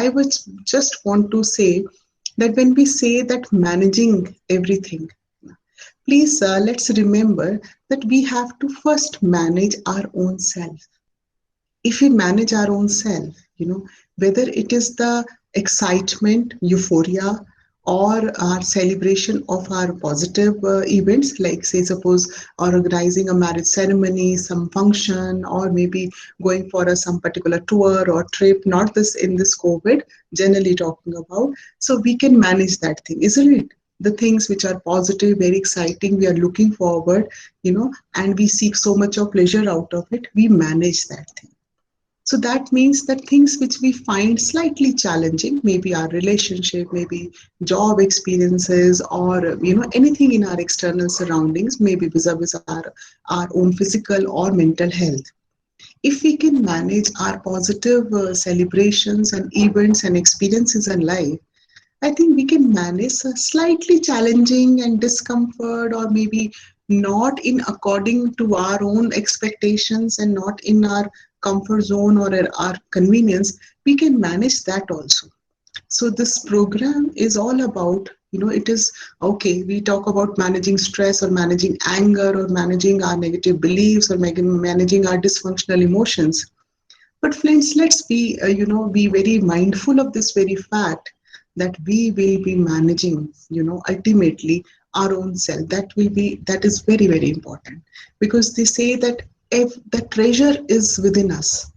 I would just want to say that when we say that managing everything, please let's remember that we have to first manage our own self. If we manage our own self, whether it is the excitement, euphoria, or our celebration of our positive events, like say suppose organizing a marriage ceremony, some function, or maybe going for some particular tour or trip, not this in this COVID, generally talking about. So we can manage that thing, isn't it? The things which are positive, very exciting, we are looking forward, and we seek so much of pleasure out of it, we manage that thing. So that means that things which we find slightly challenging, maybe our relationship, maybe job experiences, or anything in our external surroundings, maybe vis-a-vis our own physical or mental health. If we can manage our positive celebrations and events and experiences in life, I think we can manage a slightly challenging and discomfort, or maybe not in according to our own expectations and not in our comfort zone or our convenience. We can manage that also. So this program is all about, it is okay. We talk about managing stress or managing anger or managing our negative beliefs or managing our dysfunctional emotions. But friends, let's be, be very mindful of this very fact that we will be managing, ultimately our own self. That is very, very important, because they say that if the treasure is within us,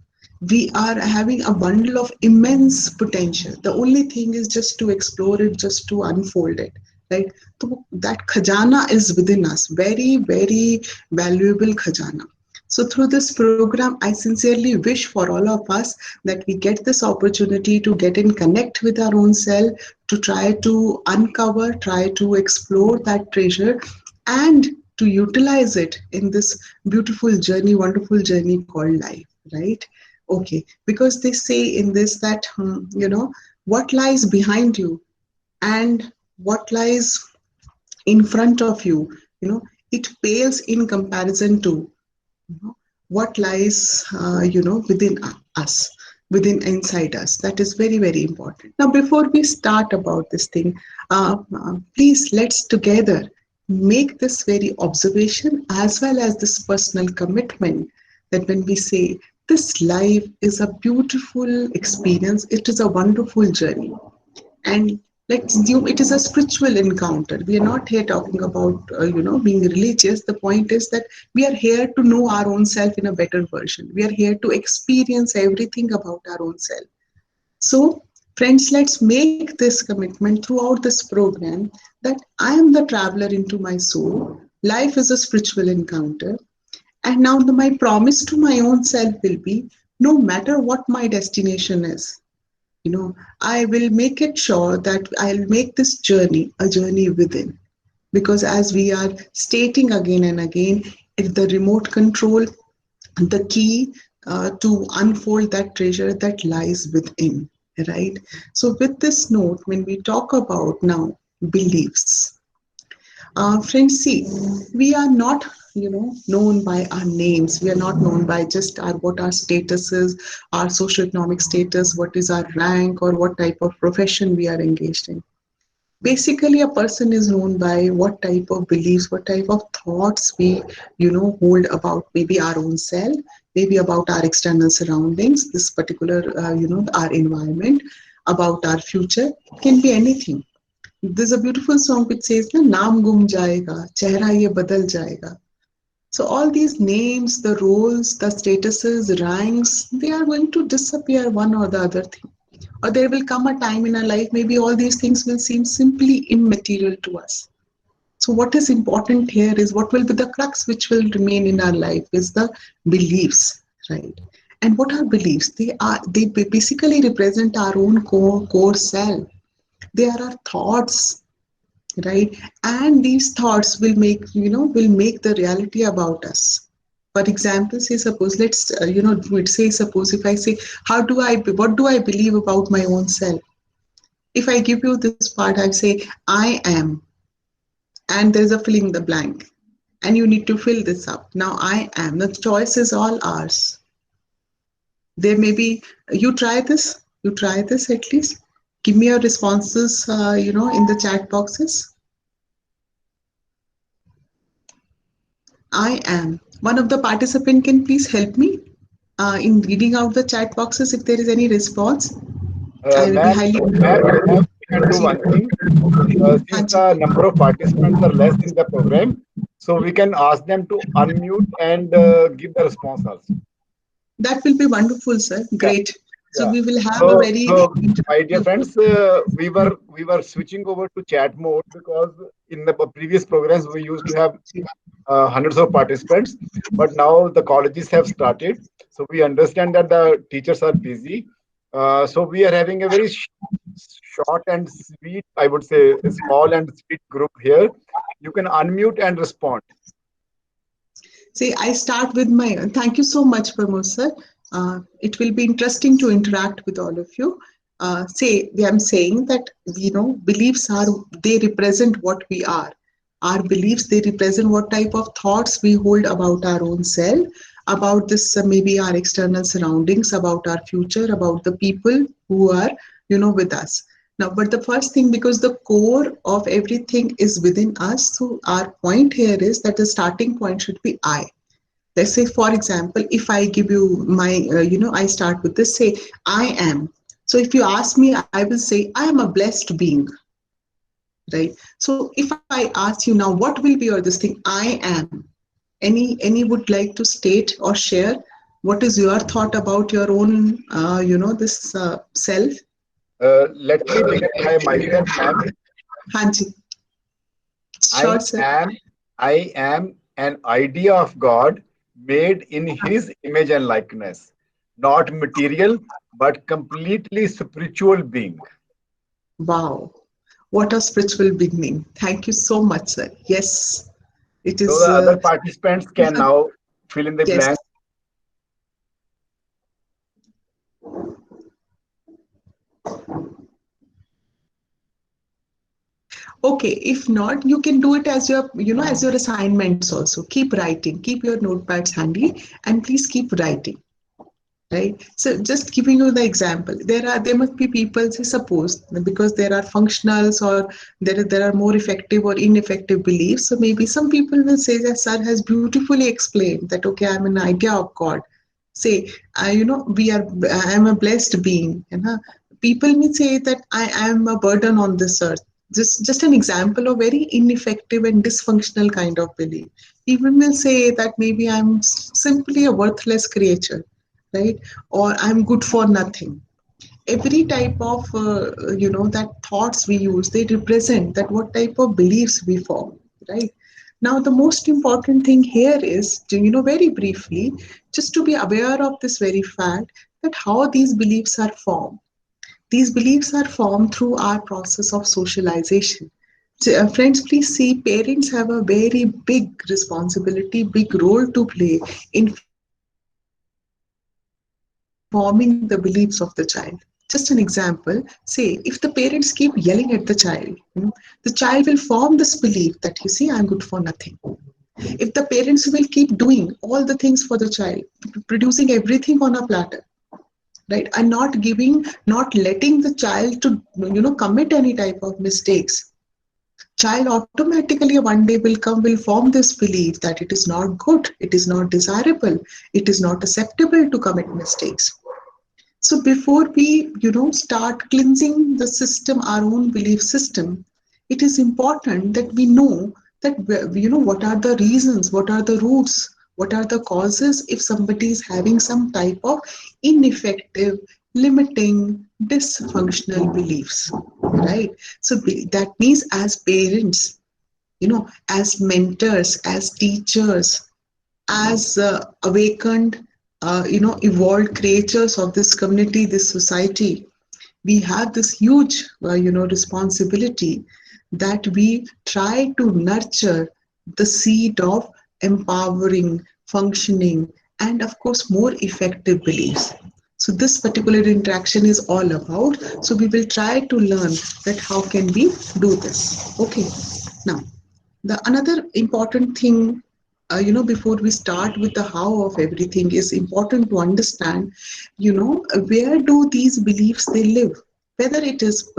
we are having a bundle of immense potential. The only thing is just to explore it, just to unfold it, right? So that khajana is within us, very, very valuable khajana. So through this program, I sincerely wish for all of us that we get this opportunity to get in connect with our own self, to try to uncover, try to explore that treasure, and to utilize it in this beautiful journey, wonderful journey called life, right? Okay, because they say in this that, what lies behind you and what lies in front of you, it pales in comparison to what lies within us, within inside us. That is very, very important. Now before we start about this thing, please let's together make this very observation as well as this personal commitment, that when we say this life is a beautiful experience, it is a wonderful journey, and let's assume it is a spiritual encounter. We are not here talking about being religious. The point is that we are here to know our own self in a better version. We are here to experience everything about our own self. So friends, let's make this commitment throughout this program, that I am the traveler into my soul. Life is a spiritual encounter, and now my promise to my own self will be, no matter what my destination is, I will make it sure that I'll make this journey a journey within. Because as we are stating again and again, it's the remote control, the key to unfold that treasure that lies within, right? So with this note, when we talk about now beliefs, friends, see, we are not, known by our names. We are not known by just what our status is, our socioeconomic status, what is our rank, or what type of profession we are engaged in. Basically, a person is known by what type of beliefs, what type of thoughts we, hold about maybe our own self, maybe about our external surroundings, this particular, our environment, about our future. It can be anything. There's a beautiful song which says, "Na naam gum jayega, chehra ye badal jayega." So all these names, the roles, the statuses, ranks, they are going to disappear, one or the other thing. Or there will come a time in our life, maybe all these things will seem simply immaterial to us. So what is important here is what will be the crux which will remain in our life is the beliefs, right? And what are beliefs? They basically represent our own core self. They are our thoughts, right? And these thoughts will make the reality about us. For example, say suppose let's say suppose if I say, what do I believe about my own self? If I give you this part, I say I am, and there's a filling the blank, and you need to fill this up. Now I am, the choice is all ours. There may be, you try this, You try this at least. Give me your responses, in the chat boxes. I am. One of the participant can please help me in reading out the chat boxes if there is any response. I will be Ma'am, highly. ma'am, we can do one thing. Since Ji. the number of participants are less in the program, so we can ask them to unmute and give the response also. That will be wonderful, sir. Yeah, Great. So yeah. we will have a So, very so my dear interactive. friends, we were switching over to chat mode because in the previous programs we used to have hundreds of participants, but now the colleges have started. So we understand that the teachers are busy. So we are having a very short and sweet, I would say, a small and sweet group here. You can unmute and respond. See, I start with my. Thank you so much, Pramod sir. It will be interesting to interact with all of you. I'm saying that beliefs are, they represent what we are. Our beliefs, they represent what type of thoughts we hold about our own self, about this maybe our external surroundings, about our future, about the people who are with us. Now, but the first thing, because the core of everything is within us, so our point here is that the starting point should be I. Let's say, for example, if I give you my, I start with this, say, I am. So if you ask me, I will say, I am a blessed being, right? So if I ask you now, what will be your this thing? I am. Any would like to state or share what is your thought about your own, this self? Let me begin by myself, ma'am. Hanji. Sure, I sir. am, I am an idea of God made in His image and likeness, not material, but completely spiritual being. Wow. What a spiritual beginning. Thank you so much, sir. Yes, it So is. the other participants can now fill in the Yes. blank. Okay, if not, you can do it as your, as your assignments also. Keep writing, keep your notepads handy, and please keep writing. Right. So just giving you the example, there must be people, say suppose, because there are functionals, or there are more effective or ineffective beliefs. So maybe some people will say that sir has beautifully explained that, okay, I'm an idea of God. Say, I am a blessed being. People may say that I am a burden on this earth. Just an example of very ineffective and dysfunctional kind of belief. People will say that maybe I'm simply a worthless creature, right? Or I'm good for nothing. Every type of that thoughts we use, they represent that what type of beliefs we form, right? Now the most important thing here is to, very briefly, just to be aware of this very fact, that how these beliefs are formed. These beliefs are formed through our process of socialization. So, friends, please see, parents have a very big responsibility, big role to play in forming the beliefs of the child. Just an example, say if the parents keep yelling at the child, the child will form this belief that, you see, I'm good for nothing. If the parents will keep doing all the things for the child, producing everything on a platter, right, and not letting the child to commit any type of mistakes, child automatically one day will form this belief that it is not good, it is not desirable, it is not acceptable to commit mistakes. So before we, start cleansing the system, our own belief system, it is important that we know that, what are the reasons, what are the roots, what are the causes if somebody is having some type of ineffective, limiting, dysfunctional beliefs, right? So that means as parents, as mentors, as teachers, as awakened, evolved creatures of this community, this society, we have this huge, responsibility that we try to nurture the seed of empowering, functioning, and of course, more effective beliefs. So this particular interaction is all about. So we will try to learn that how can we do this. Okay. Now, the another important thing before we start with the how of everything, is important to understand, where do these beliefs they live? Whether it is,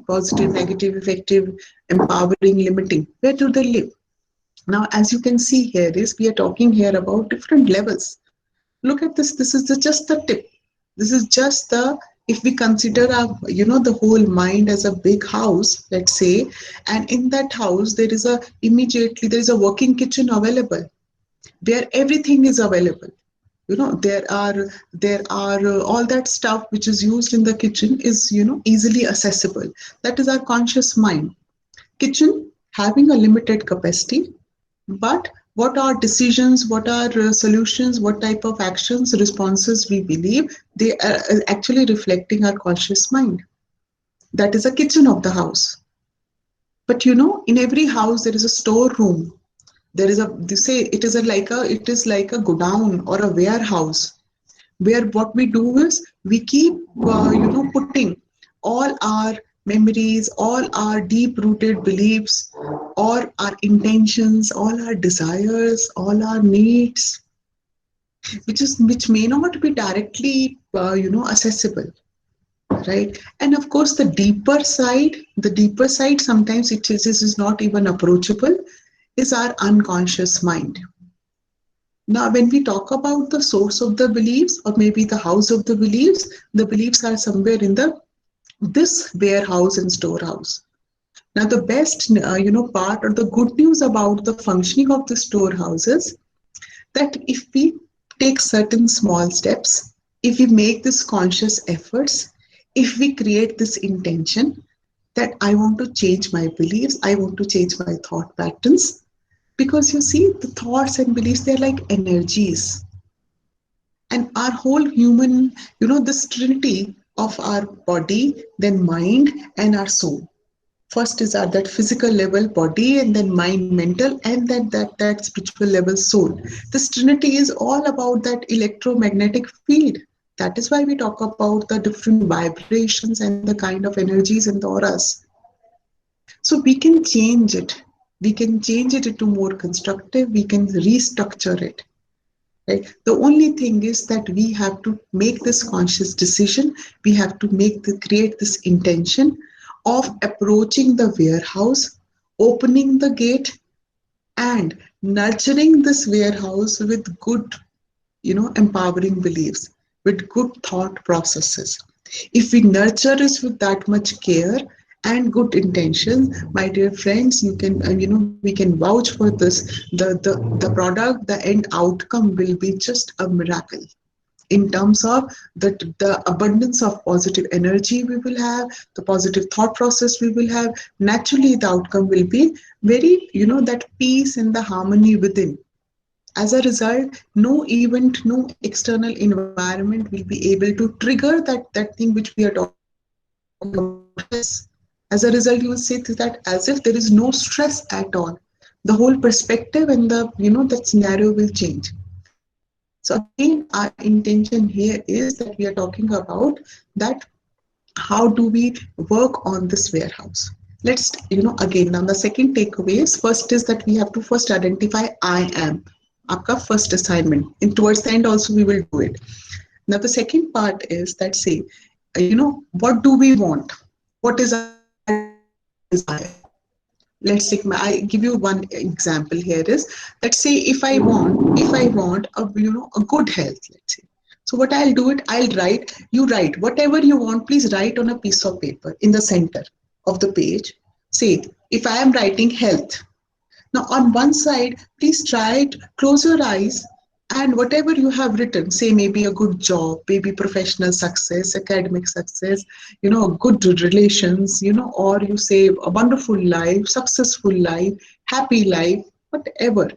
positive, negative, effective, empowering, limiting, where do they live? Now, as you can see here, is we are talking here about different levels. Look at this. This is just the tip. This is just the, if we consider our, the whole mind as a big house, let's say, and in that house there is a working kitchen available where everything is available. There are all that stuff which is used in the kitchen is, easily accessible. That is our conscious mind. Kitchen having a limited capacity, but what are decisions, what are solutions, what type of actions, responses we believe, they are actually reflecting our conscious mind. That is a kitchen of the house. But in every house there is a storeroom. There is a, they say it is like a godown or a warehouse, where what we do is we keep putting all our memories, all our deep rooted beliefs, all our intentions, all our desires, all our needs, which may not be directly accessible, right? And of course the deeper side sometimes it is not even approachable, is our unconscious mind. Now, when we talk about the source of the beliefs, or maybe the house of the beliefs are somewhere in the this warehouse and storehouse. Now, the best part, or the good news about the functioning of the storehouses, that if we take certain small steps, if we make this conscious efforts, if we create this intention that I want to change my beliefs, I want to change my thought patterns, because you see the thoughts and beliefs, they're like energies, and our whole human, this trinity of our body, then mind, and our soul. First is at that physical level body, and then mind, mental, and then that spiritual level soul. This trinity is all about that electromagnetic field. That is why we talk about the different vibrations and the kind of energies in the auras. So we can change it. We can change it into more constructive. We can restructure it. Right? The only thing is that we have to make this conscious decision. We have to create this intention of approaching the warehouse, opening the gate, and nurturing this warehouse with good, empowering beliefs, with good thought processes. If we nurture this with that much care and good intention, my dear friends, you can, we can vouch for this. The product, the end outcome will be just a miracle in terms of the abundance of positive energy we will have, the positive thought process we will have. Naturally, the outcome will be very, that peace and the harmony within. As a result, no event, no external environment will be able to trigger that thing which we are talking about, stress. As a result, you will say that as if there is no stress at all. The whole perspective and that scenario will change. So again, our intention here is that we are talking about that how do we work on this warehouse. Let's, again, now the second takeaway is, first is that we have to first identify I am. Aapka first assignment. And towards the end also we will do it. Now the second part is that, say, what do we want? What is our desire? Let's take I give you one example here is, let's say if I want a good health, let's say. So what I'll do it, I'll write, you write whatever you want, please write on a piece of paper in the center of the page. Say, if I am writing health, now on one side, please try it, close your eyes, and whatever you have written, say maybe a good job, maybe professional success, academic success, good relations, or you say a wonderful life, successful life, happy life, whatever.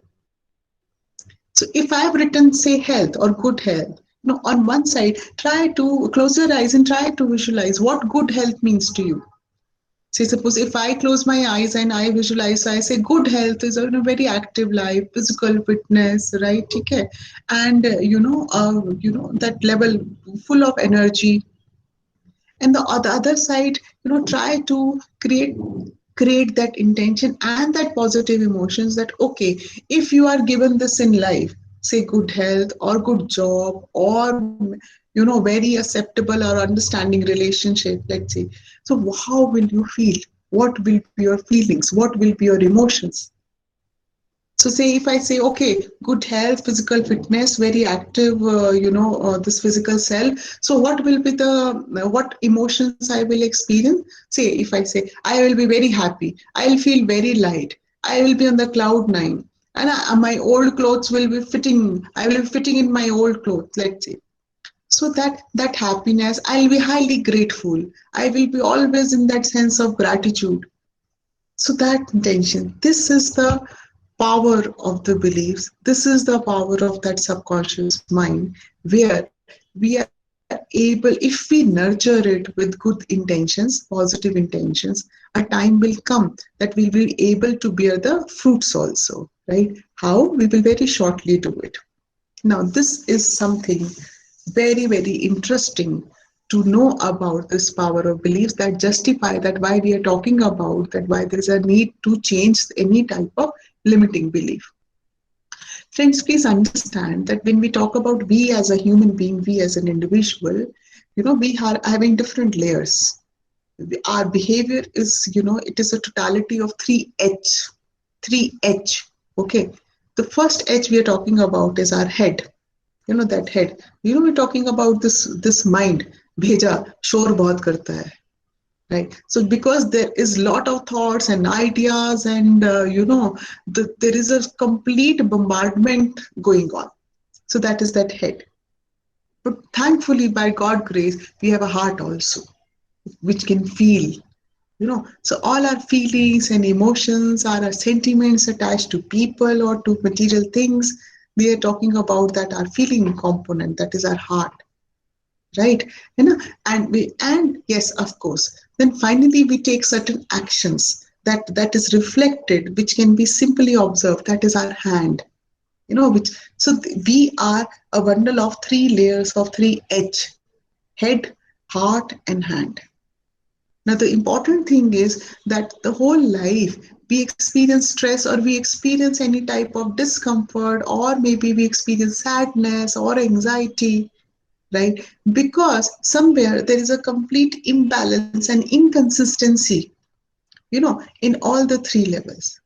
So if I have written, say, health or good health, on one side, try to close your eyes and try to visualize what good health means to you. Say, suppose if I close my eyes and I visualize, so I say good health is a very active life, physical fitness, right? Okay, and that level full of energy. And the other side, try to create create that intention and that positive emotions that okay, if you are given this in life, say good health or good job or very acceptable or understanding relationship, let's say, so how will you feel? What will be your feelings? What will be your emotions? So say if I say, okay, good health, physical fitness, very active, this physical self. So what will be what emotions I will experience? Say if I say, I will be very happy, I will feel very light, I will be on the cloud nine, and my old clothes will be fitting. I will be fitting in my old clothes. Let's say. So that happiness, I'll be highly grateful. I will be always in that sense of gratitude. So that intention, this is the power of the beliefs. This is the power of that subconscious mind where we are able, if we nurture it with good intentions, positive intentions, a time will come that we'll be able to bear the fruits also, right? How? We will very shortly do it. Now, this is something very, very interesting to know about this power of beliefs that justify that why we are talking about that, why there is a need to change any type of limiting belief. Friends, please understand that when we talk about we as a human being, we as an individual, we are having different layers. Our behavior is, it is a totality of three H. Three H. Okay. The first H we are talking about is our head. That head. We're talking about this mind. Bheja, shor bahut karta hai. Right. So because there is lot of thoughts and ideas and there is a complete bombardment going on. So that is that head. But thankfully, by God grace, we have a heart also, which can feel. So all our feelings and emotions are our sentiments attached to people or to material things. We are talking about that our feeling component, that is our heart, right? And yes, of course, then finally we take certain actions that is reflected, which can be simply observed, that is our hand, which so we are a bundle of three layers of three H: head, heart, and hand. Now the important thing is that the whole life we experience stress or we experience any type of discomfort or maybe we experience sadness or anxiety, right? Because somewhere there is a complete imbalance and inconsistency, in all the three levels.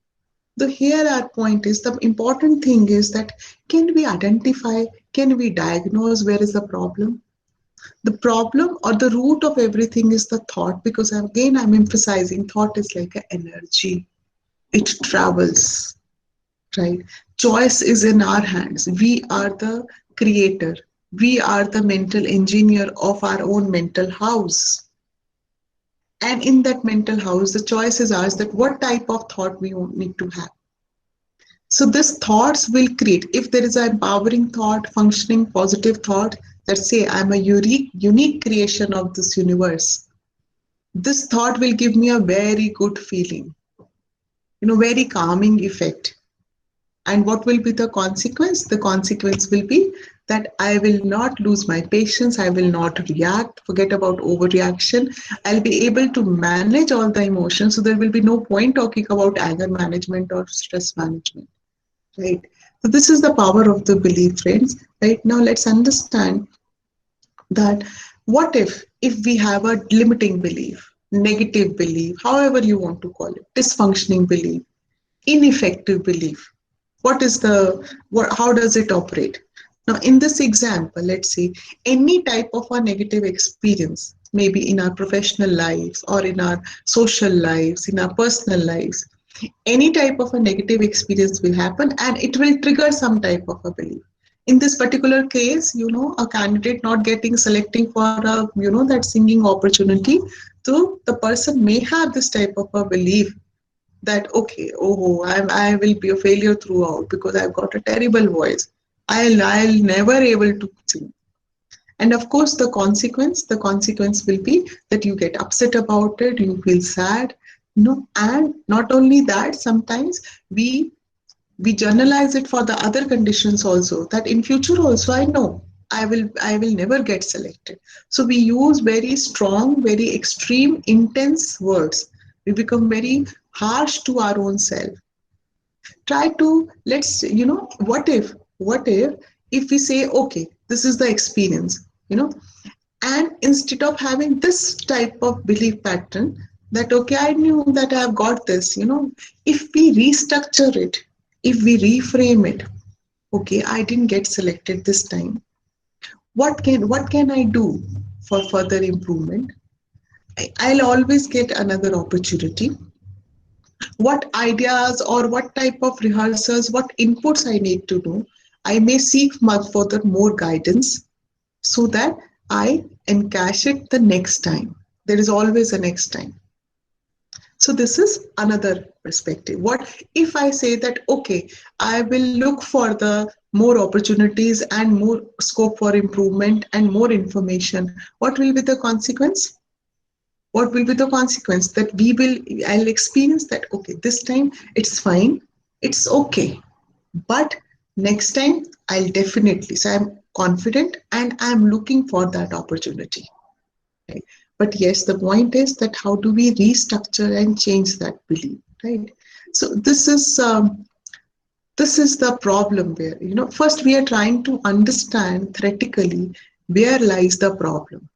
The here our point is the important thing is that can we identify, can we diagnose where is the problem? The problem or the root of everything is the thought, because again I'm emphasizing thought is like an energy. It travels, right? Choice is in our hands. We are the creator. We are the mental engineer of our own mental house. And in that mental house, the choice is ours that what type of thought we need to have. So these thoughts will create, if there is an empowering thought, functioning positive thought, that say I'm a unique creation of this universe. This thought will give me a very good feeling, very calming effect. And what will be the consequence? The consequence will be that I will not lose my patience. I will not react, forget about overreaction. I'll be able to manage all the emotions. So there will be no point talking about anger management or stress management, right? So this is the power of the belief, friends. Right now, let's understand that what if we have a limiting belief, negative belief, however you want to call it, dysfunctioning belief, ineffective belief. What is how does it operate? Now, in this example, let's say any type of a negative experience, maybe in our professional lives or in our social lives, in our personal lives, any type of a negative experience will happen and it will trigger some type of a belief. In this particular case, a candidate not getting selecting for a, that singing opportunity, so the person may have this type of a belief that okay, oh, I will be a failure throughout because I've got a terrible voice. I'll never able to sing. And of course, the consequence will be that you get upset about it, you feel sad, and not only that, sometimes we journalize it for the other conditions also, that in future also I know I will never get selected. So we use very strong, very extreme, intense words. We become very harsh to our own self. Try to, let's, what if we say, okay, this is the experience, and instead of having this type of belief pattern that, okay, I knew that I have got this, if we restructure it, if we reframe it, okay, I didn't get selected this time. What can I do for further improvement? I'll always get another opportunity. What ideas or what type of rehearsals, what inputs I need to do, I may seek much further more guidance so that I encash it the next time. There is always a next time. So this is another perspective. What if I say that, okay, I will look for the more opportunities and more scope for improvement and more information? What will be the consequence? What will be the consequence? That I'll experience that, okay, this time it's fine, it's okay. But next time I'll definitely, so I'm confident and I'm looking for that opportunity. Right? But yes, the point is that how do we restructure and change that belief, right? So this is the problem where, first we are trying to understand theoretically where lies the problem.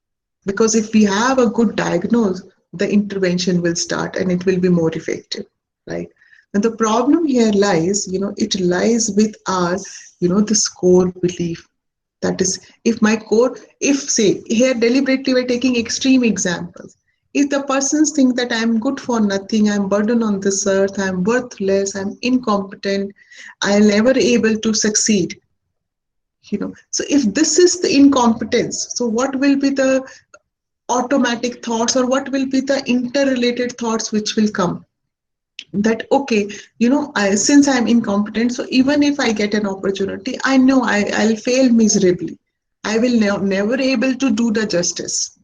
Because if we have a good diagnose, the intervention will start and it will be more effective, right? And the problem here lies, it lies with our, this core belief. That is, if my core, if say, here deliberately we're taking extreme examples. If the persons think that I'm good for nothing, I'm burden on this earth, I'm worthless, I'm incompetent, I'll never able to succeed. So if this is the incompetence, so what will be the automatic thoughts or what will be the interrelated thoughts which will come? That, okay, since I'm incompetent, so even if I get an opportunity, I know I'll fail miserably. I will never able to do the justice,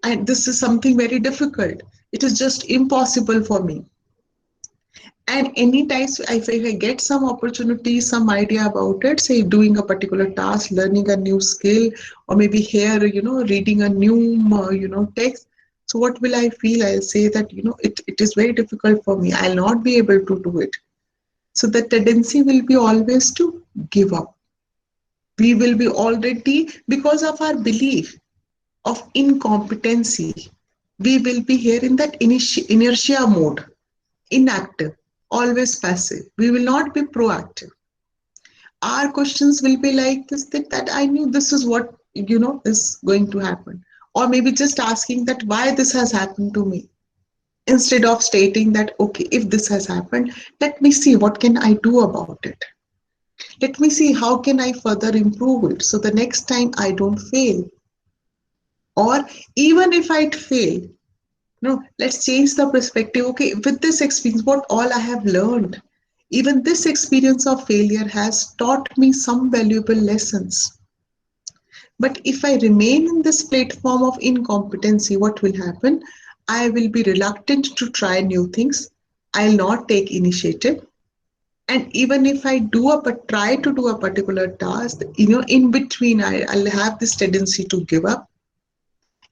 and this is something very difficult. It is just impossible for me. And anytime if I get some opportunity, some idea about it, say doing a particular task, learning a new skill, or maybe here, reading a new, text. So what will I feel? I'll say that, it is very difficult for me. I'll not be able to do it. So the tendency will be always to give up. We will be already, because of our belief of incompetency, we will be here in that inertia mode, inactive, always passive. We will not be proactive. Our questions will be like this, that I knew this is what, is going to happen. Or maybe just asking that why this has happened to me. Instead of stating that, okay, if this has happened, let me see what can I do about it. Let me see how can I further improve it so the next time I don't fail. Or even if I fail, no, let's change the perspective. Okay, with this experience, what all I have learned, even this experience of failure has taught me some valuable lessons. But if I remain in this platform of incompetency, what will happen? I will be reluctant to try new things. I'll not take initiative. And even if I try to do a particular task, in between, I'll have this tendency to give up.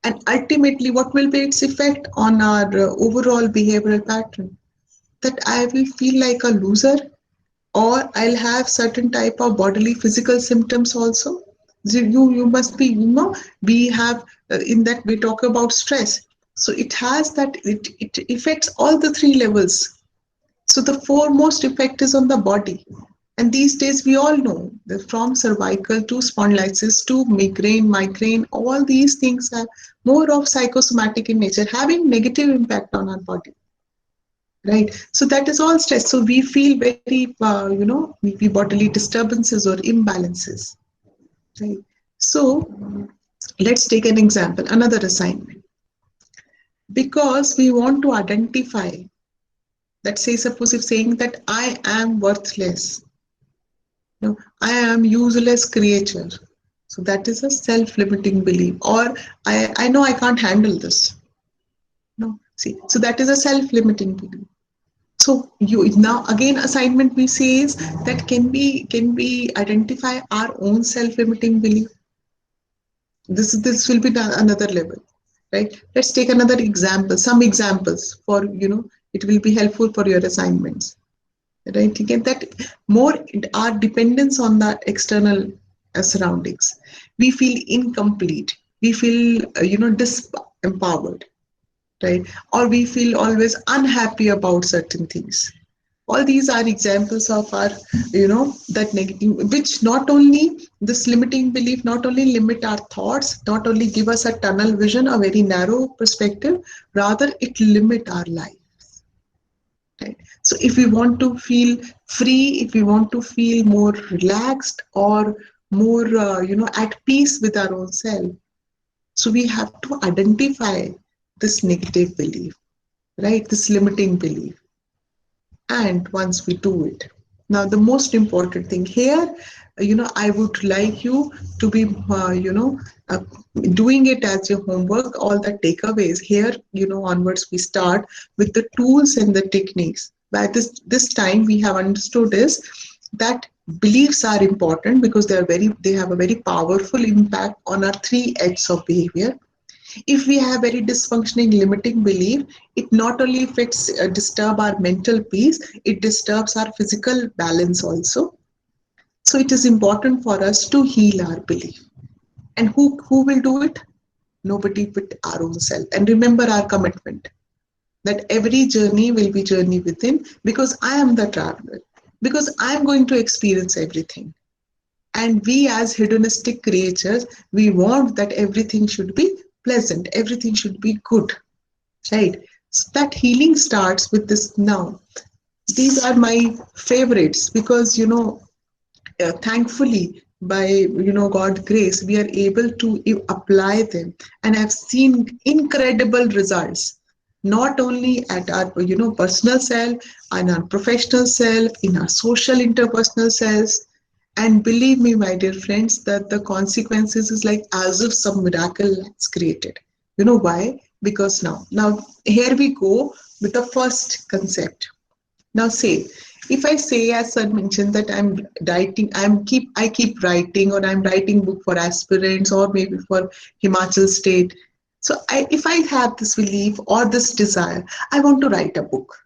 And ultimately, what will be its effect on our overall behavioral pattern? That I will feel like a loser, or I'll have certain type of bodily physical symptoms also. So you must be, we have, in that we talk about stress. So it has that, it affects all the three levels. So the foremost effect is on the body. And these days we all know that from cervical to spondylitis to migraine, all these things are more of psychosomatic in nature, having negative impact on our body. Right. So that is all stress. So we feel very, we bodily disturbances or imbalances. Right. So let's take an example, another assignment. Because we want to identify, let's say, suppose if saying that I am worthless, I am useless creature. So that is a self-limiting belief. Or I know I can't handle this. No, see, so that is a self-limiting belief. So you now again assignment we say is that can we identify our own self-limiting belief. This will be another level, right? Let's take another example. Some examples for It will be helpful for your assignments, right? You get that more our dependence on the external surroundings. We feel incomplete. We feel, disempowered, right? Or we feel always unhappy about certain things. All these are examples of our, that negative, which not only this limiting belief, not only limit our thoughts, not only give us a tunnel vision, a very narrow perspective, rather it limit our life. Right. So if we want to feel free, if we want to feel more relaxed or more, at peace with our own self, so we have to identify this negative belief, right? This limiting belief. And once we do it, now the most important thing here, I would like you to be, uh, doing it as your homework. All the takeaways here, onwards we start with the tools and the techniques. By this time we have understood is that beliefs are important because they have a very powerful impact on our three edges of behavior. If we have very dysfunctioning limiting belief, it not only affects, disturb our mental peace, it disturbs our physical balance also. So it is important for us to heal our belief. And who will do it? Nobody but our own self. And remember our commitment that every journey will be journey within, because I am the traveler, because I am going to experience everything. And we as hedonistic creatures, we want that everything should be pleasant, everything should be good, right? So that healing starts with this now. These are my favorites because, thankfully, by, God grace, we are able to apply them, and I've seen incredible results, not only at our, personal self, and our professional self, in our social interpersonal selves. And believe me, my dear friends, that the consequences is like as if some miracle is created. You know why? Because now here we go with the first concept. Now say, if I say, as sir mentioned, that I'm writing, I keep writing, or I'm writing book for aspirants, or maybe for Himachal State. So if I have this belief or this desire, I want to write a book,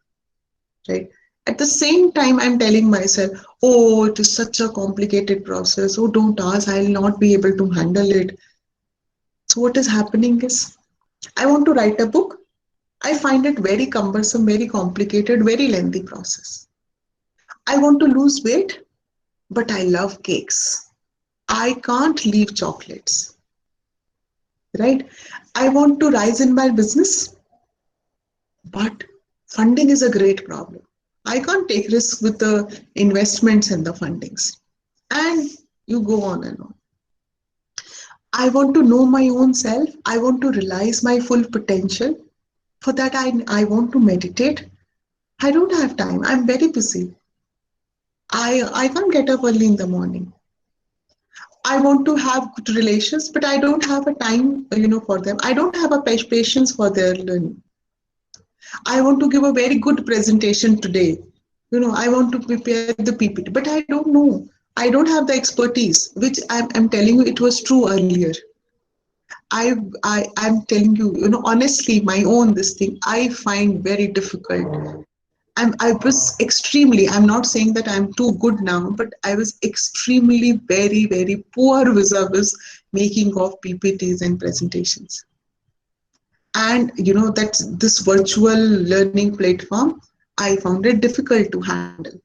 right? At the same time, I'm telling myself, oh, it is such a complicated process. Oh, don't ask, I'll not be able to handle it. So what is happening is, I want to write a book. I find it very cumbersome, very complicated, very lengthy process. I want to lose weight, but I love cakes. I can't leave chocolates, right? I want to rise in my business, but funding is a great problem. I can't take risks with the investments and the fundings. And you go on and on. I want to know my own self. I want to realize my full potential. For that, I want to meditate. I don't have time. I'm very busy. I can't get up early in the morning. I want to have good relations, but I don't have a time, for them. I don't have a patience for their learning. I want to give a very good presentation today. I want to prepare the PPT, but I don't know. I don't have the expertise, which I'm telling you, it was true earlier. I'm telling you, honestly, my own this thing, I find very difficult. I was extremely, I'm not saying that I'm too good now, but I was extremely very, very poor vis-a-vis making of PPTs and presentations. And that this virtual learning platform, I found it difficult to handle.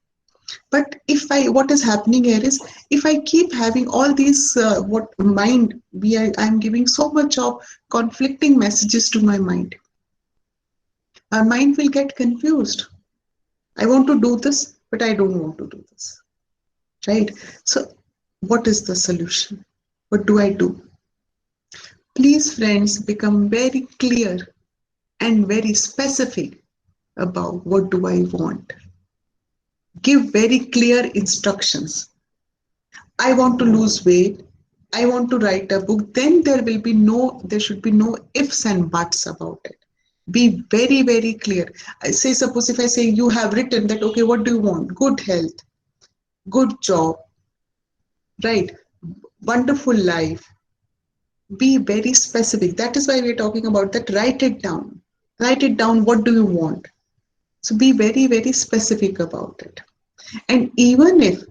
But what is happening here is, if I keep having all these, what mind, I'm giving so much of conflicting messages to my mind, my mind will get confused. I want to do this, but I don't want to do this, right? So what is the solution? What do I do? Please, friends, become very clear and very specific about what do I want. Give very clear instructions. I want to lose weight. I want to write a book. Then there should be no ifs and buts about it. Be very, very clear. I say, suppose if I say you have written that, okay, what do you want? Good health, good job, right? Wonderful life. Be very specific. That is why we're talking about that. Write it down. Write it down. What do you want? So be very, very specific about it. And even if,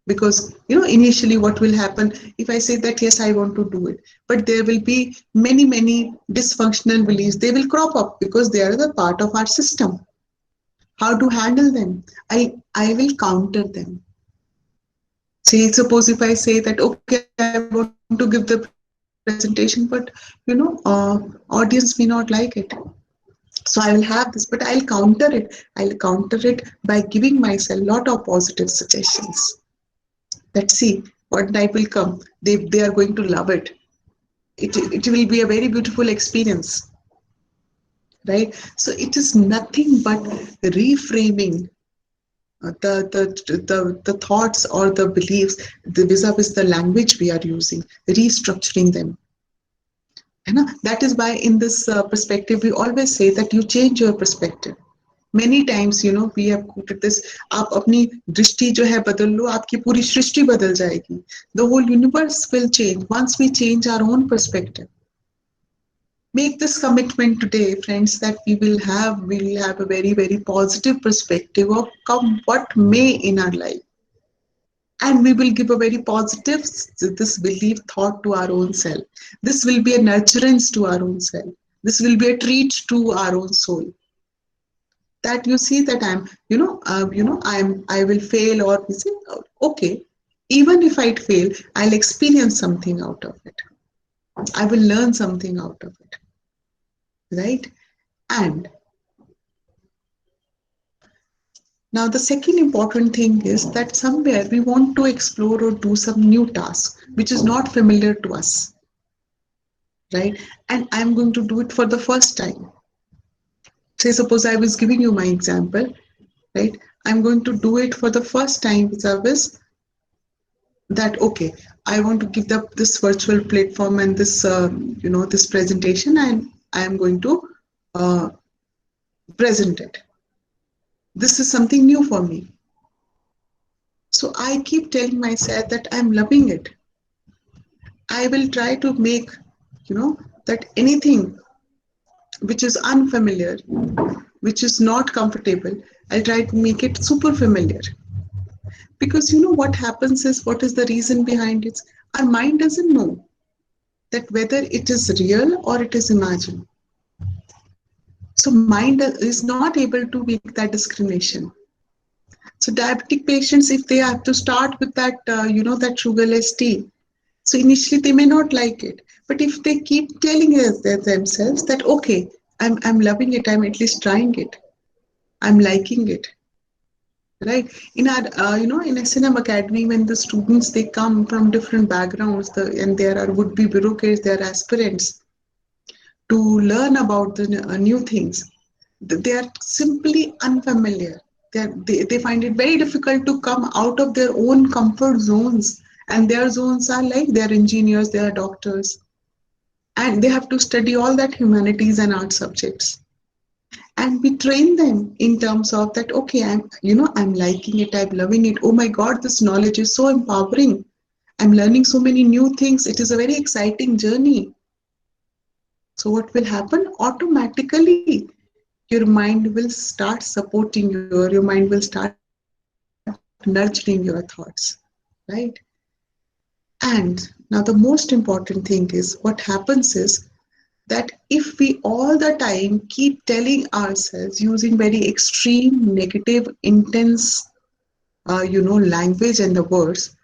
because initially what will happen if I say that yes, I want to do it, but there will be many, many dysfunctional beliefs, they will crop up because they are the part of our system. How to handle them? I will counter them. Say, suppose if I say that okay, I want to give the presentation, but audience may not like it. So I will have this, but I'll counter it. I'll counter it by giving myself a lot of positive suggestions. Let's see what night will come. They are going to love it. It will be a very beautiful experience, right? So it is nothing but reframing the thoughts or the beliefs, the vis-a-vis the language we are using, restructuring them. That is why in this perspective we always say that you change your perspective. Many times we have quoted this, आप अपनी दृष्टि जो है बदल लो, आपकी पूरी सृष्टि बदल जाएगी. The whole universe will change once we change our own perspective. Make this commitment today, friends, that we will have a very, very positive perspective of come what may in our life, and we will give a very positive this belief thought to our own self. This will be a nurturance to our own self. This will be a treat to our own soul. That you see that I will fail, or we say okay, even if I fail, I'll experience something out of it. I will learn something out of it, right? And now the second important thing is that somewhere we want to explore or do some new task which is not familiar to us, right? And I'm going to do it for the first time. Say, suppose I was giving you my example, right? I'm going to do it for the first time with service, that okay, I want to give this virtual platform and this this presentation, and I am going to uh, present it. This is something new for me. So I keep telling myself that I'm loving it. I will try to make, that anything which is unfamiliar, which is not comfortable, I'll try to make it super familiar. Because what happens is, what is the reason behind it? Our mind doesn't know that whether it is real or it is imagined. So mind is not able to make that discrimination. So diabetic patients, if they have to start with that, that sugarless tea, so initially they may not like it, but if they keep telling themselves that okay, I'm loving it, I'm at least trying it, I'm liking it, right? In our in S&M Academy, when the students they come from different backgrounds, and there are would be bureaucrats, there are aspirants to learn about the new things. They are simply unfamiliar. They find it very difficult to come out of their own comfort zones. And their zones are like they are engineers, they are doctors, and they have to study all that humanities and art subjects. And we train them in terms of that, okay, I'm liking it, I'm loving it. Oh my God, this knowledge is so empowering. I'm learning so many new things. It is a very exciting journey. So what will happen? Automatically, your mind will start supporting your mind will start nurturing your thoughts, right? And now the most important thing is, what happens is that if we all the time keep telling ourselves using very extreme, negative, intense, language and the words,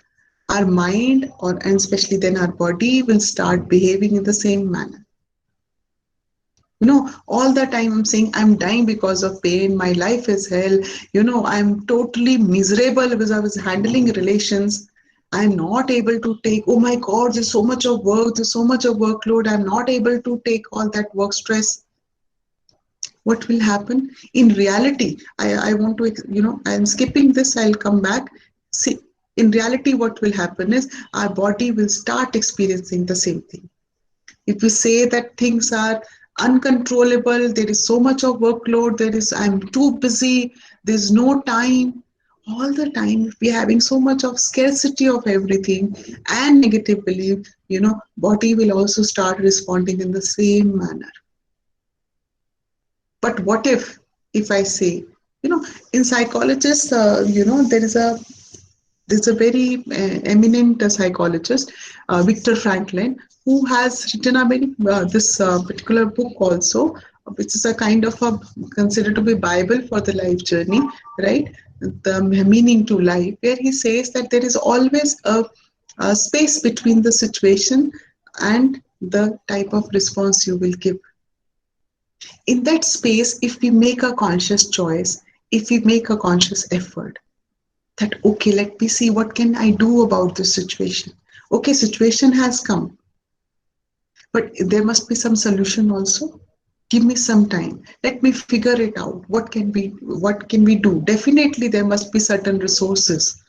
our mind and especially then our body will start behaving in the same manner. All the time I'm saying I'm dying because of pain, my life is hell, I'm totally miserable because I was handling relations. I'm not able to take, oh my God, there's so much of work, there's so much of workload, I'm not able to take all that work stress. What will happen in reality? I want to, I'm skipping this, I'll come back. See, in reality, what will happen is our body will start experiencing the same thing. If we say that things are uncontrollable, there is so much of workload, I'm too busy, there's no time, all the time, if we're having so much of scarcity of everything and negative belief, body will also start responding in the same manner. But what if I say You know, in psychologists, there's a very eminent psychologist, Viktor Franklin, who has written a very this particular book also, which is a kind of a considered to be Bible for the life journey, right? The meaning to life, where he says that there is always a space between the situation and the type of response you will give. In that space, if we make a conscious choice, if we make a conscious effort, that okay, let me see what can I do about this situation. Okay, situation has come, but there must be some solution also. Give me some time, let me figure it out. What can we do? Definitely there must be certain resources.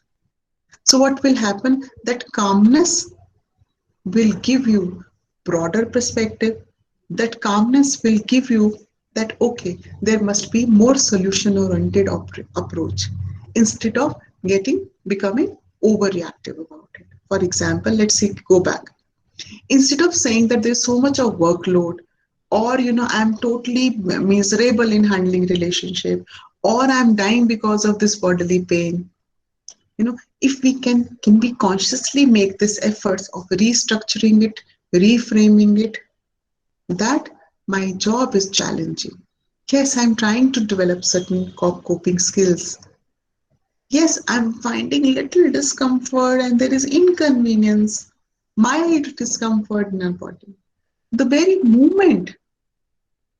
So what will happen, that calmness will give you broader perspective. That calmness will give you that okay, there must be more solution oriented approach, instead of getting becoming overreactive about it. For example, let's see, go back. Instead of saying that there's so much of workload, or I'm totally miserable in handling relationship, or I'm dying because of this bodily pain, if we can we consciously make this efforts of restructuring it, reframing it, that my job is challenging. Yes, I'm trying to develop certain coping skills. Yes, I'm finding little discomfort and there is inconvenience, mild discomfort in our body. The very moment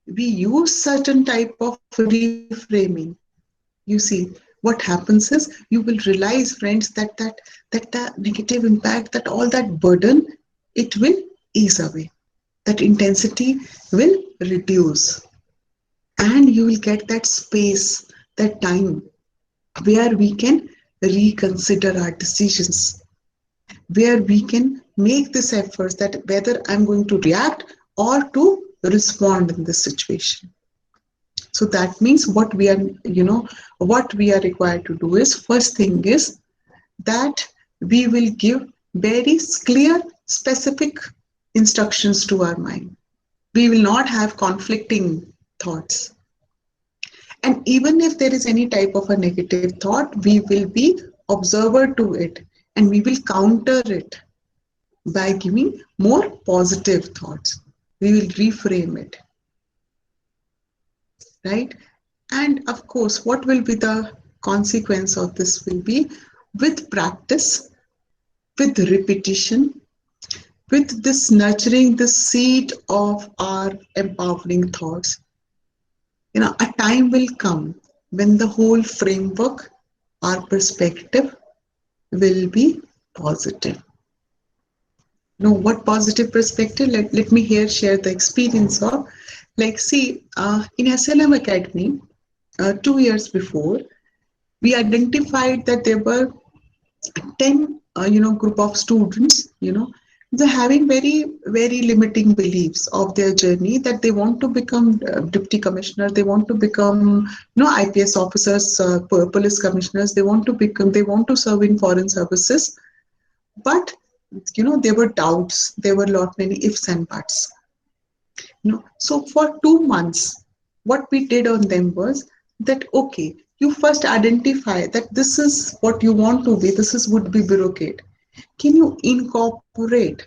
we use certain type of reframing, you see, what happens is you will realize, friends, that negative impact, that all that burden, it will ease away. That intensity will reduce, and you will get that space, that time where we can reconsider our decisions, where we can make this effort that whether I'm going to react or to respond in this situation. So that means what we are required to do is, first thing is that we will give very clear, specific instructions to our mind. We will not have conflicting thoughts. And even if there is any type of a negative thought, we will be observer to it, and we will counter it by giving more positive thoughts. We will reframe it, right? And of course, what will be the consequence of this will be, with practice, with repetition, with this nurturing the seed of our empowering thoughts, a time will come when the whole framework, our perspective, will be positive. What positive perspective? Let me here share the experience of, like, see, in SLM Academy, 2 years before, we identified that there were 10 group of students, they're having very very limiting beliefs of their journey, that they want to become deputy commissioner, they want to become IPS officers, police commissioners, they want to serve in foreign services. But there were doubts, there were lot many ifs and buts. So for 2 months, what we did on them was that okay, you first identify that this is what you want to be. This is would be bureaucrat. Can you incorporate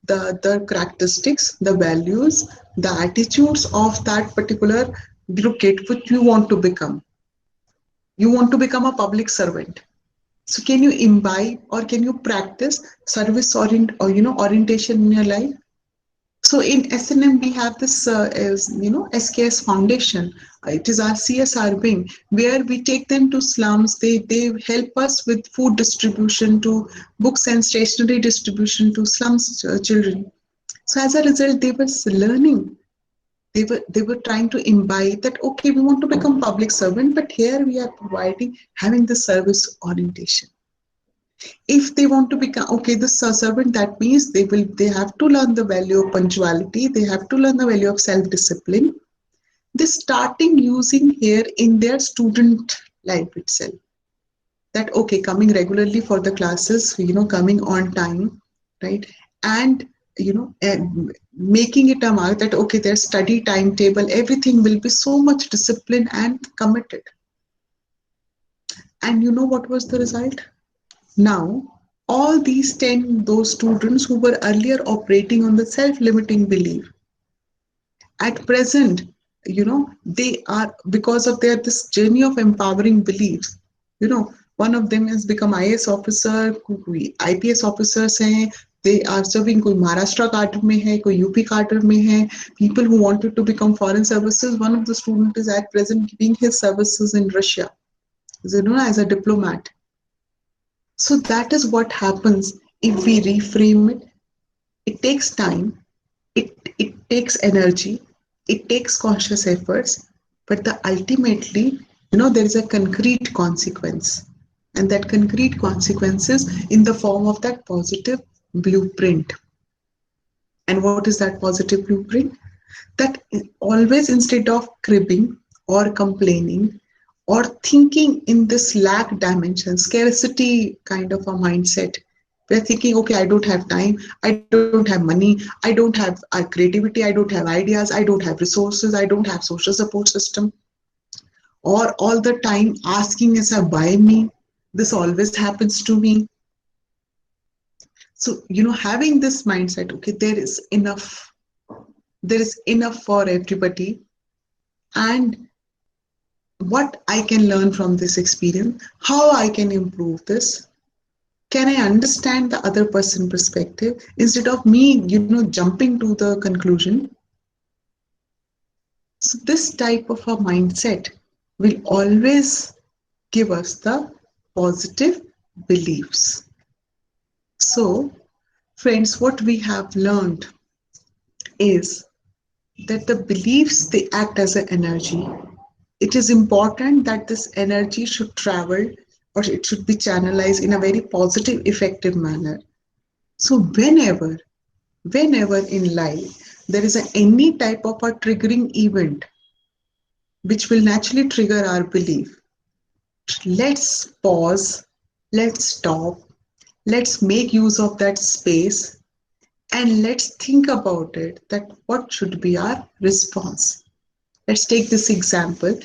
the characteristics, the values, the attitudes of that particular bureaucrat which you want to become? You want to become a public servant. So can you imbibe or can you practice service orientation in your life? So in SNM, we have this, SKS Foundation. It is our CSR wing where we take them to slums. They help us with food distribution, to books and stationery distribution to slums children. So as a result, they were learning. They were trying to imbibe that okay, we want to become public servant, but here we are providing having the service orientation. If they want to become okay, this servant, that means they have to learn the value of punctuality, they have to learn the value of self discipline. They starting using here in their student life itself, that okay, coming regularly for the classes, coming on time, right? And making it a mark that okay, their study timetable, everything will be so much disciplined and committed. And you know what was the result? Now, all these 10, those students who were earlier operating on the self limiting belief, at present, they are, because of their this journey of empowering beliefs, one of them has become IAS officer, कोई IPS officers हैं, they are serving, कोई Maharashtra cadre में है, कोई UP cadre में है, people who wanted to become foreign services, one of the students is at present giving his services in Russia, as a diplomat. So that is what happens if we reframe it. It takes time, it takes energy, it takes conscious efforts, but ultimately, there is a concrete consequence. And that concrete consequence is in the form of that positive blueprint. And what is that positive blueprint? That always, instead of cribbing or complaining or thinking in this lack dimension, scarcity kind of a mindset, we're thinking, okay, I don't have time, I don't have money, I don't have creativity, I don't have ideas, I don't have resources, I don't have social support system, or all the time asking is a buy me, this always happens to me. So, having this mindset, okay, there is enough for everybody, and what I can learn from this experience, how I can improve this. Can I understand the other person perspective instead of me, jumping to the conclusion? So this type of a mindset will always give us the positive beliefs. So, friends, what we have learned is that the beliefs, they act as an energy. It is important that this energy should travel, or it should be channelized in a very positive, effective manner. So whenever in life there is any type of a triggering event which will naturally trigger our belief, let's pause, let's stop, let's make use of that space, and let's think about it, that what should be our response. Let's take this example.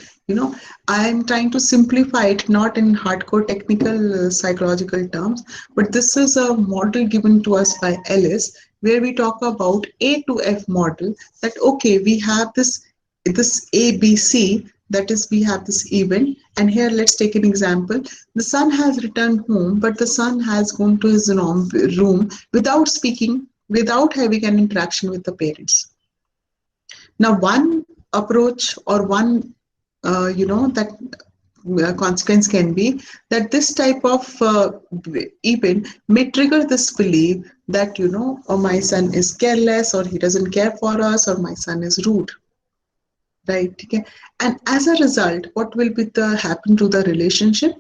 I am trying to simplify it, not in hardcore technical psychological terms, but this is a model given to us by Ellis, where we talk about A to F model. That okay, we have this ABC. That is, we have this event, and here let's take an example. The son has returned home, but the son has gone to his room without speaking, without having an interaction with the parents. Now, one approach, or one, that consequence can be that this type of event may trigger this belief that, oh, my son is careless, or he doesn't care for us, or my son is rude, right? Okay. And as a result, what will be the happen to the relationship?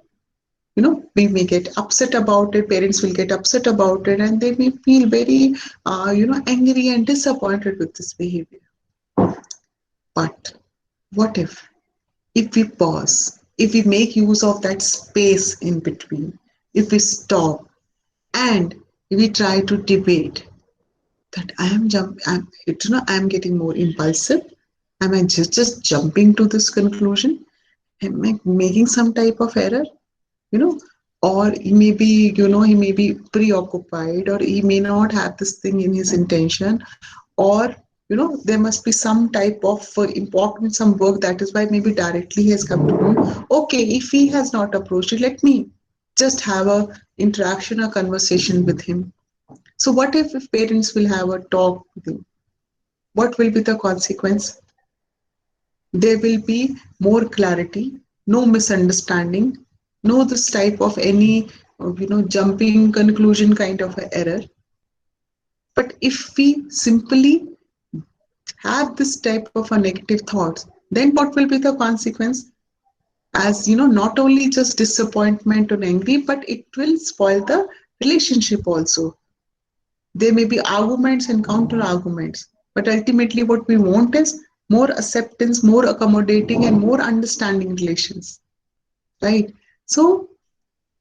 We may get upset about it, parents will get upset about it, and they may feel very, angry and disappointed with this behavior. But what if we pause, if we make use of that space in between, if we stop and we try to debate that I'm getting more impulsive, am I just jumping to this conclusion, am I making some type of error, you know or he may be preoccupied, or he may not have this thing in his intention, or there must be some type of important some work, that is why maybe directly he has come to know. Okay, if he has not approached it, let me just have a interaction, a conversation with him. So what if parents will have a talk with him? What will be the consequence? There will be more clarity, no misunderstanding, no this type of any jumping conclusion kind of a error. But if we simply have this type of a negative thoughts, then what will be the consequence? As not only just disappointment or angry, but it will spoil the relationship also. There may be arguments and counter arguments, but ultimately what we want is more acceptance, more accommodating, and more understanding relations, right? So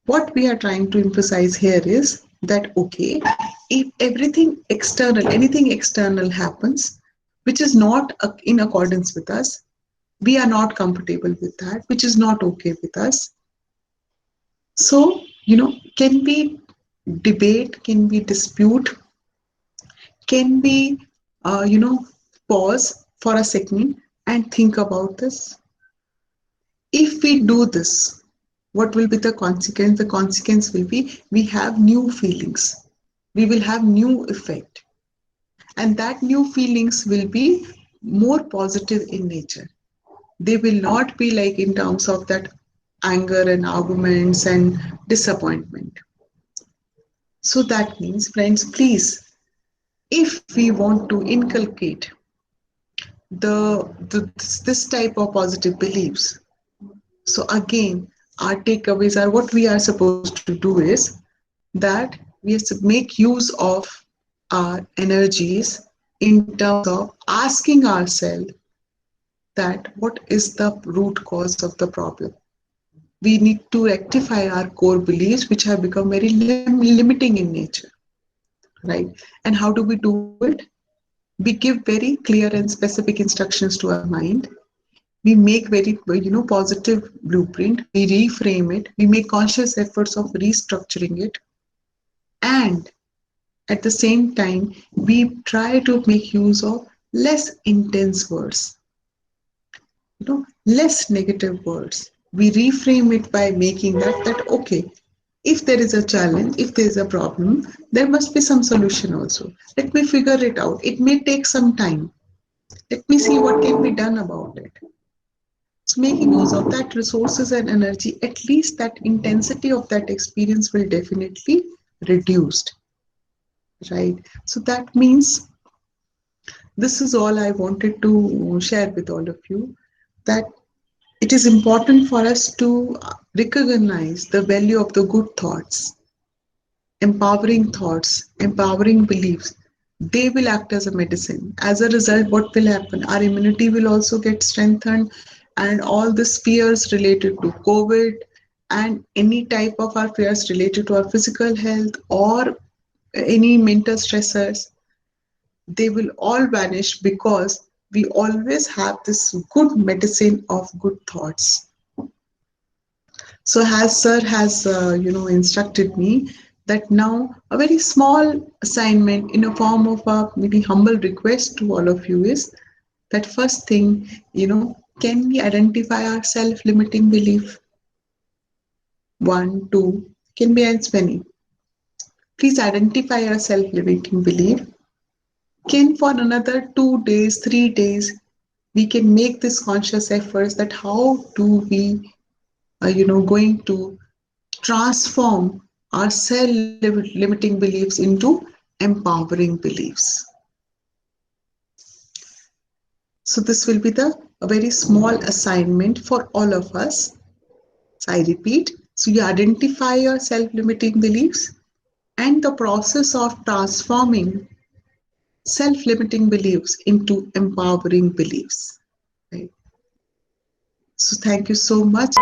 what we are trying to emphasize here is that okay, if anything external happens which is not in accordance with us, we are not comfortable with that, which is not okay with us, So, can we debate, can we dispute, can we, pause for a second and think about this? If we do this, what will be the consequence? The consequence will be we have new feelings. We will have new effect. And that new feelings will be more positive in nature. They will not be like in terms of that anger and arguments and disappointment. So that means, friends, please, if we want to inculcate this type of positive beliefs, so again, our takeaways are what we are supposed to do is that we have to make use of our energies in terms of asking ourselves that what is the root cause of the problem. We need to rectify our core beliefs which have become very limiting in nature, right? And how do we do it? We give very clear and specific instructions to our mind. We make very positive blueprint. We reframe it. We make conscious efforts of restructuring it, and at the same time we try to make use of less intense words, less negative words. We reframe it by making that okay, if there is a challenge, if there is a problem, there must be some solution also. Let me figure it out. It may take some time. Let me see what can be done about it. So making use of that resources and energy, at least that intensity of that experience will definitely reduced, right? So that means this is all I wanted to share with all of you, that it is important for us to recognize the value of the good thoughts, empowering beliefs. They will act as a medicine. As a result, what will happen? Our immunity will also get strengthened, and all these fears related to COVID and any type of our fears related to our physical health or any mental stressors, they will all vanish because we always have this good medicine of good thoughts. So as sir has instructed me that now a very small assignment in a form of a maybe humble request to all of you is that first thing, can we identify our self-limiting belief? One, two, can be as many. Please identify your self-limiting belief. Can for another 2 days, 3 days, we can make this conscious efforts that how do we, going to transform our self-limiting beliefs into empowering beliefs. So this will be the a very small assignment for all of us. So I repeat, so you identify your self-limiting beliefs and the process of transforming self-limiting beliefs into empowering beliefs. Right? So thank you so much.